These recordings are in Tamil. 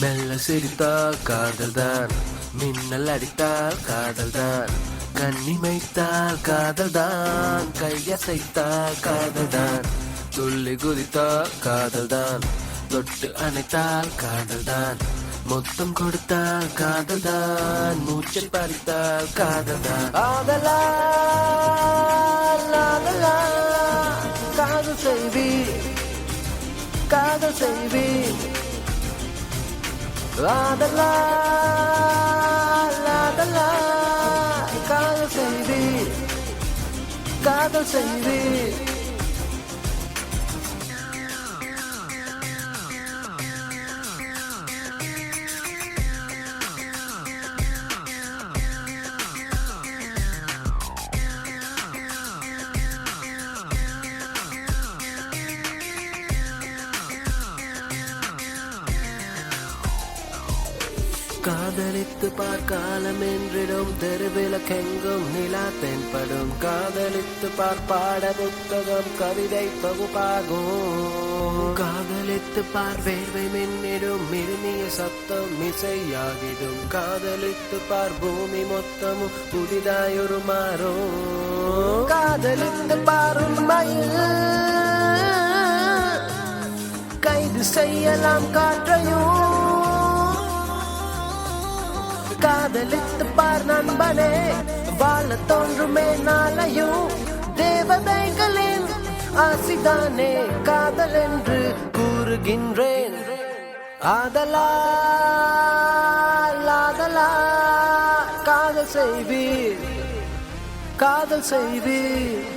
மெல்ல சிரித்தால் காதல்தான், மின்னல் அடித்தால் காதல்தான், கண்ணிமைத்தால் காதல்தான், கையசைத்தால் காதல்தான், துள்ளி குதித்தால் காதல்தான், தொட்டு அணைத்தால் காதல்தான், மொத்தம் கொடுத்தால் காதல்தான், மூச்சை பறித்தால் காதல்தான். ஆதலால் ஆதலால் காதல் செய்வீர், காதல் செய்வீர். ஆதலால் ஆதலால் காதல் செய்வீர், காதல் செய்வீர். காதலித்து பார்க்காலம் என்றிடும் தெருவிளக்கெங்கும் நிலா தென்படும். காதலித்து பாட புத்தகம் கவிதை பகுப்பாகும். காதலித்து வேர்வை மின்னிடும் மிருமிய சத்தம் இசையாகிடும். காதலித்து பூமி மொத்தமும் புதிதாயொரு மாறும். காதலித்து உண்மையில் கைது செய்யலாம் காற்றையும். காதலித்து நண்பனே, வாழ தோன்றுமே நாளையும். தேவதைகளின் ஆசிதானே காதல் என்று கூறுகின்றேன். ஆதலால் ஆதலால் காதல் செய்வீர், காதல் செய்வீர்.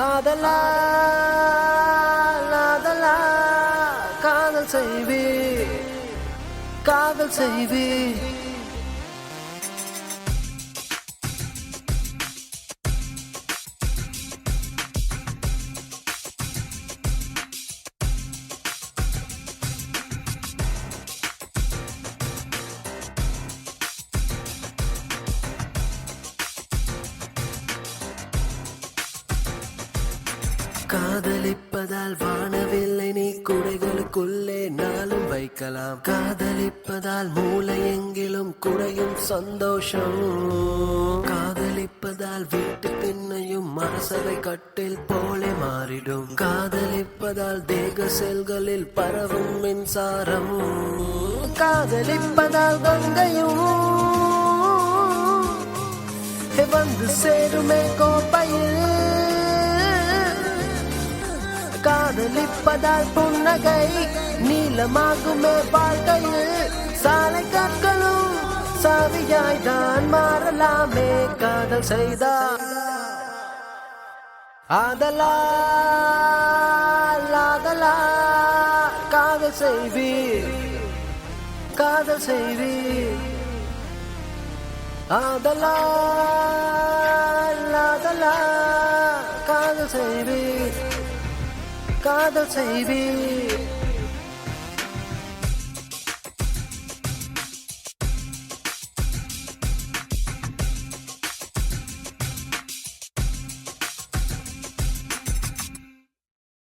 ஆதலால் ஆதலால் காதல் செய்வீர், காதல் செய்வீர். காதலிப்பதால் வானவில்லை நீ குடைகளுக்குள்ளே நாளும் வைக்கலாம். காதலிப்பதால் மூளை எங்கிலும் குறையும் சந்தோஷம். காதலிப்பதால் வீட்டு திண்ணையும் அரசவை கட்டில் போலே மாறிடும். காதலிப்பதால் தேக செல்களில் பரவும் மின்சாரம். காதலிப்பதால் கங்கையும் வந்து சேருமே கோப்பையில். காதலிப்பதால் புன்னகை நீளமாகுமே வாழ்க்கையில். சாலை கற்களும் சாவியாய்தான் மாறலாமே காதல் செய்தால். ஆதலால் ஆதலால் காதல் செய்வீர், காதல் செய்வீர். ஆதலால் ஆதலால் காதல் செய்வீர், காதல் செய்வீர்.